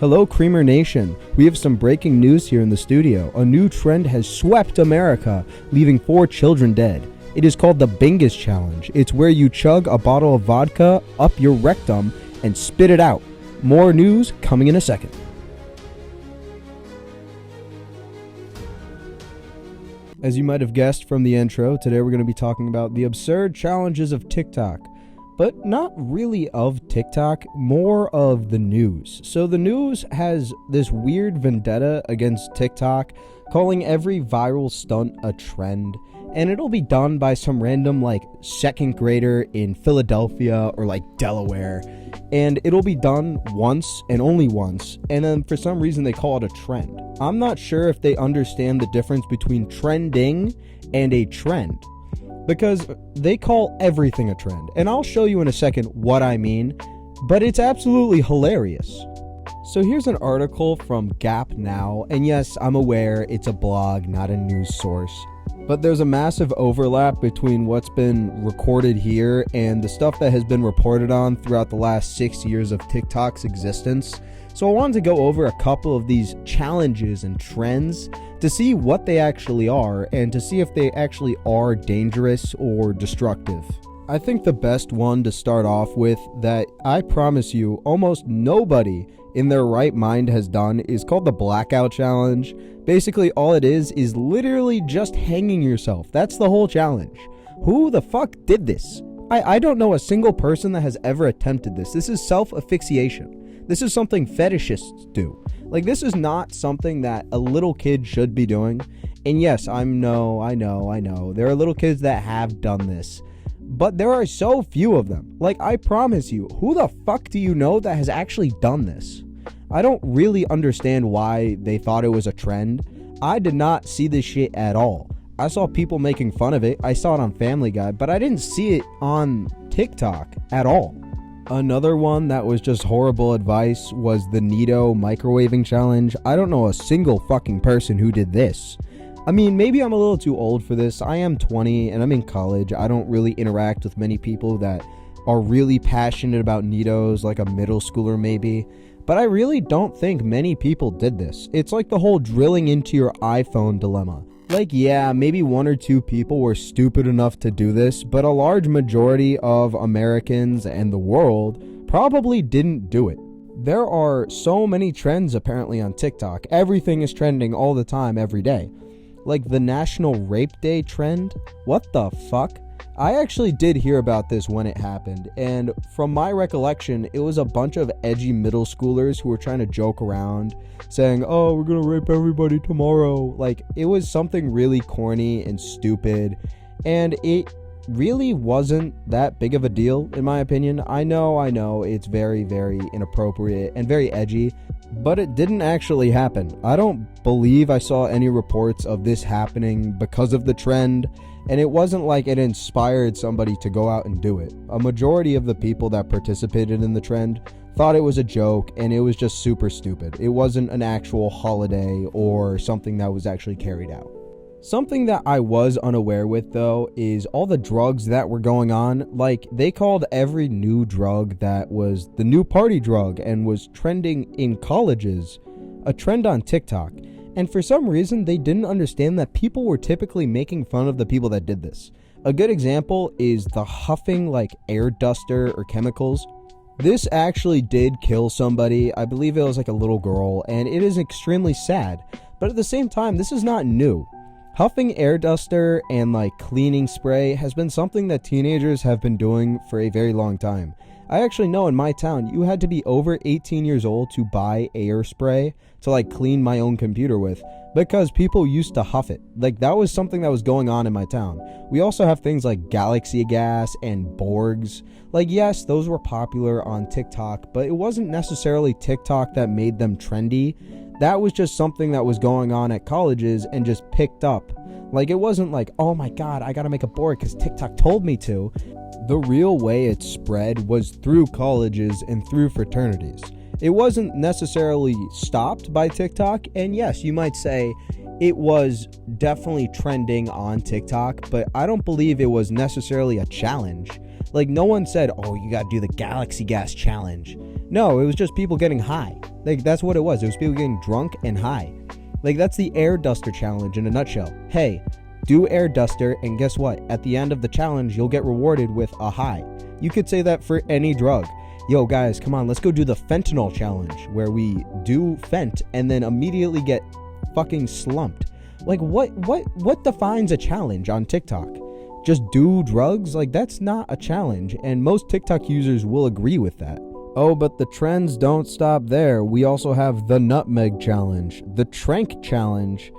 Hello, Creamer Nation. We have some breaking news here in the studio. A new trend has swept America, leaving 4 children dead. It is called the Bingus Challenge. It's where you chug a bottle of vodka up your rectum and spit it out. More news coming in a second. As you might have guessed from the intro, today we're going to be talking about the absurd challenges of TikTok. But not really of TikTok, more of the news. So the news has this weird vendetta against TikTok, calling every viral stunt a trend. And it'll be done by some random, second grader in Philadelphia or, Delaware. And it'll be done once and only once. And then for some reason they call it a trend. I'm not sure if they understand the difference between trending and a trend, because they call everything a trend. And I'll show you in a second what I mean, but it's absolutely hilarious. So here's an article from Gap Now, and yes, I'm aware it's a blog, not a news source, but there's a massive overlap between what's been recorded here and the stuff that has been reported on throughout the last 6 years of TikTok's existence. So I wanted to go over a couple of these challenges and trends to see what they actually are and to see if they actually are dangerous or destructive. I think the best one to start off with, that I promise you almost nobody in their right mind has done, is called the Blackout Challenge. Basically all it is literally just hanging yourself. That's the whole challenge. Who the fuck did this? I don't know a single person that has ever attempted this. This is self-asphyxiation. This is something fetishists do. This is not something that a little kid should be doing. And yes, I know. There are little kids that have done this. But there are so few of them. I promise you, who the fuck do you know that has actually done this? I don't really understand why they thought it was a trend. I did not see this shit at all. I saw people making fun of it. I saw it on Family Guy, but I didn't see it on TikTok at all. Another one that was just horrible advice was the Neato microwaving challenge. I don't know a single fucking person who did this. I mean, maybe I'm a little too old for this. I am 20 and I'm in college. I don't really interact with many people that are really passionate about Neatos, like a middle schooler maybe. But I really don't think many people did this. It's like the whole drilling into your iPhone dilemma. Yeah, maybe 1 or 2 people were stupid enough to do this, but a large majority of Americans and the world probably didn't do it. There are so many trends apparently on TikTok. Everything is trending all the time, every day. The National Rape Day trend. What the fuck? I actually did hear about this when it happened, and from my recollection, it was a bunch of edgy middle schoolers who were trying to joke around, saying, oh, we're gonna rape everybody tomorrow. It was something really corny and stupid, and it really wasn't that big of a deal, in my opinion. I know, it's very, very inappropriate and very edgy, but it didn't actually happen. I don't believe I saw any reports of this happening because of the trend, and it wasn't like it inspired somebody to go out and do it. A majority of the people that participated in the trend thought it was a joke, and it was just super stupid. It wasn't an actual holiday or something that was actually carried out. Something that I was unaware with, though, is all the drugs that were going on. They called every new drug that was the new party drug and was trending in colleges a trend on TikTok. And for some reason, they didn't understand that people were typically making fun of the people that did this. A good example is the huffing, air duster or chemicals. This actually did kill somebody. I believe it was a little girl, and it is extremely sad. But at the same time, this is not new. Huffing air duster and cleaning spray has been something that teenagers have been doing for a very long time. I actually know in my town, you had to be over 18 years old to buy air spray to clean my own computer with, because people used to huff it. That was something that was going on in my town. We also have things like Galaxy gas and Borgs. Yes, those were popular on TikTok, but it wasn't necessarily TikTok that made them trendy. That was just something that was going on at colleges and just picked up. It wasn't oh my god, I gotta make a Borg because TikTok told me to. The real way it spread was through colleges and through fraternities. It wasn't necessarily stopped by TikTok, and yes, you might say it was definitely trending on TikTok, but I don't believe it was necessarily a challenge. No one said, oh, you gotta do the Galaxy gas challenge. No, it was just people getting high. Like, that's what it was. It was people getting drunk and high. Like, that's the air duster challenge in a nutshell. Hey, do air duster, and guess what? At the end of the challenge, you'll get rewarded with a high. You could say that for any drug. Yo, guys, come on, let's go do the fentanyl challenge, where we do fent and then immediately get fucking slumped. Like, what defines a challenge on TikTok? Just do drugs? Like, that's not a challenge, and most TikTok users will agree with that. Oh, but the trends don't stop there. We also have the nutmeg challenge, the trank challenge,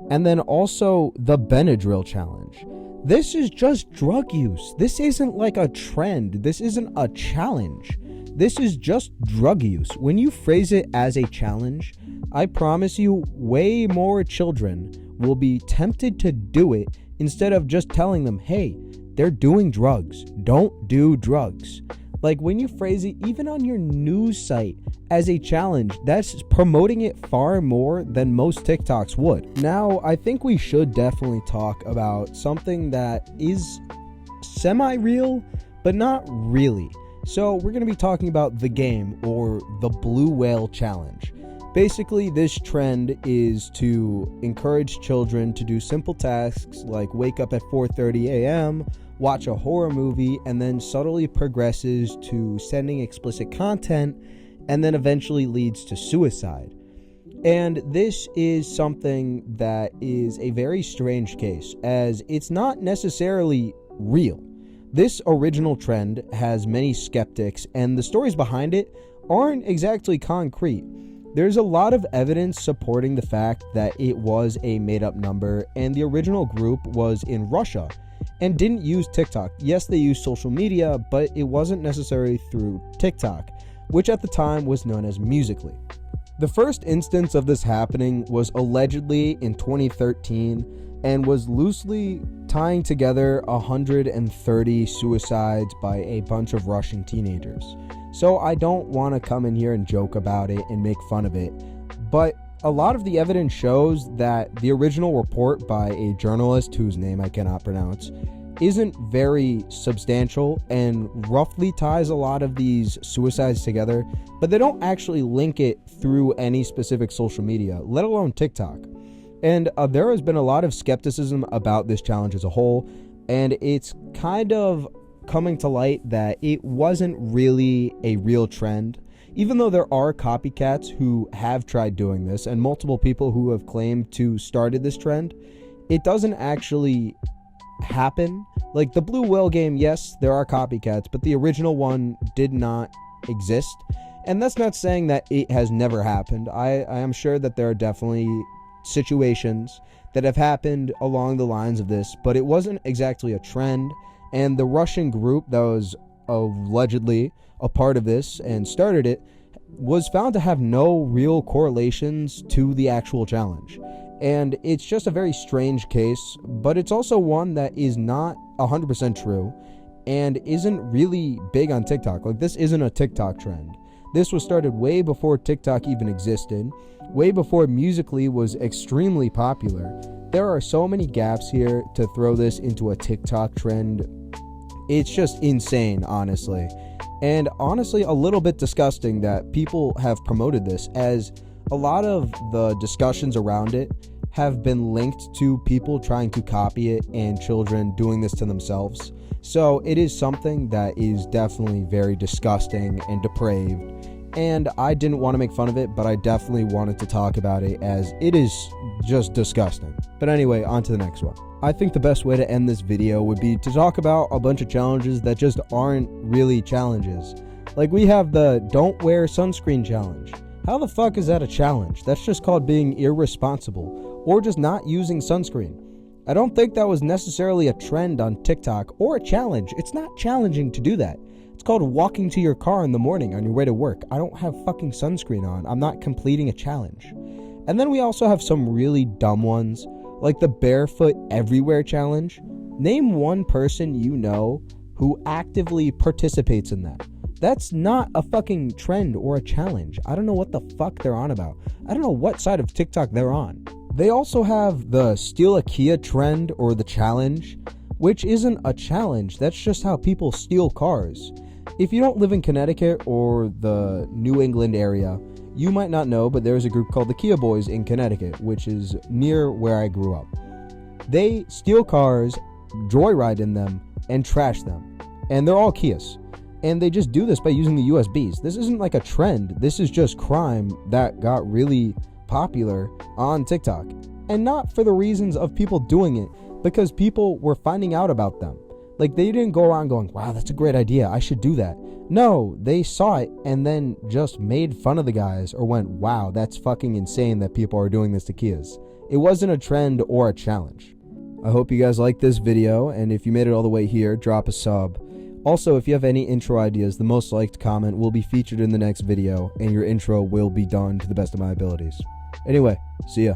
and then also the Benadryl challenge. This is just drug use. This isn't like a trend. This isn't a challenge. This is just drug use. When you phrase it as a challenge, I promise you way more children will be tempted to do it instead of just telling them, hey, they're doing drugs. Don't do drugs. Like, when you phrase it, even on your news site, as a challenge, that's promoting it far more than most TikToks would. Now, I think we should definitely talk about something that is semi-real, but not really. So, we're going to be talking about the game, or the Blue Whale Challenge. Basically, this trend is to encourage children to do simple tasks like wake up at 4:30 a.m., watch a horror movie, and then subtly progresses to sending explicit content, and then eventually leads to suicide. And this is something that is a very strange case, as it's not necessarily real. This original trend has many skeptics, and the stories behind it aren't exactly concrete. There's a lot of evidence supporting the fact that it was a made-up number, and the original group was in Russia and didn't use TikTok. Yes, they used social media, but it wasn't necessarily through TikTok, which at the time was known as Musical.ly. The first instance of this happening was allegedly in 2013 and was loosely tying together 130 suicides by a bunch of Russian teenagers. So I don't want to come in here and joke about it and make fun of it, but a lot of the evidence shows that the original report by a journalist whose name I cannot pronounce isn't very substantial and roughly ties a lot of these suicides together, but they don't actually link it through any specific social media, let alone TikTok. And there has been a lot of skepticism about this challenge as a whole, and it's kind of coming to light that it wasn't really a real trend. Even though there are copycats who have tried doing this and multiple people who have claimed to started this trend, it doesn't actually happen. Like the Blue Whale game, yes, there are copycats, but the original one did not exist. And that's not saying that it has never happened. I am sure that there are definitely situations that have happened along the lines of this, but it wasn't exactly a trend. And the Russian group that was allegedly a part of this and started it was found to have no real correlations to the actual challenge. And it's just a very strange case, but it's also one that is not 100% true and isn't really big on TikTok. Like, this isn't a TikTok trend. This was started way before TikTok even existed, way before Musical.ly was extremely popular. There are so many gaps here to throw this into a TikTok trend. It's just insane, honestly. And honestly, a little bit disgusting that people have promoted this, as a lot of the discussions around it have been linked to people trying to copy it and children doing this to themselves. So it is something that is definitely very disgusting and depraved. And I didn't want to make fun of it, but I definitely wanted to talk about it, as it is just disgusting. But anyway, on to the next one. I think the best way to end this video would be to talk about a bunch of challenges that just aren't really challenges. Like, we have the don't wear sunscreen challenge. How the fuck is that a challenge? That's just called being irresponsible, or just not using sunscreen. I don't think that was necessarily a trend on TikTok or a challenge. It's not challenging to do that. It's called walking to your car in the morning on your way to work. I don't have fucking sunscreen on. I'm not completing a challenge. And then we also have some really dumb ones, like the barefoot everywhere challenge. Name one person you know who actively participates in that. That's not a fucking trend or a challenge. I don't know what the fuck they're on about. I don't know what side of TikTok they're on. They also have the steal a Kia trend, or the challenge, which isn't a challenge. That's just how people steal cars. If you don't live in Connecticut or the New England area, you might not know, but there's a group called the Kia Boys in Connecticut, which is near where I grew up. They steal cars, joyride in them, and trash them. And they're all Kias. And they just do this by using the USBs. This isn't like a trend. This is just crime that got really popular on TikTok. And not for the reasons of people doing it, because people were finding out about them. Like, they didn't go around going, wow, that's a great idea, I should do that. No, they saw it and then just made fun of the guys or went, wow, that's fucking insane that people are doing this to Kias. It wasn't a trend or a challenge. I hope you guys liked this video, and if you made it all the way here, drop a sub. Also, if you have any intro ideas, the most liked comment will be featured in the next video, and your intro will be done to the best of my abilities. Anyway, see ya.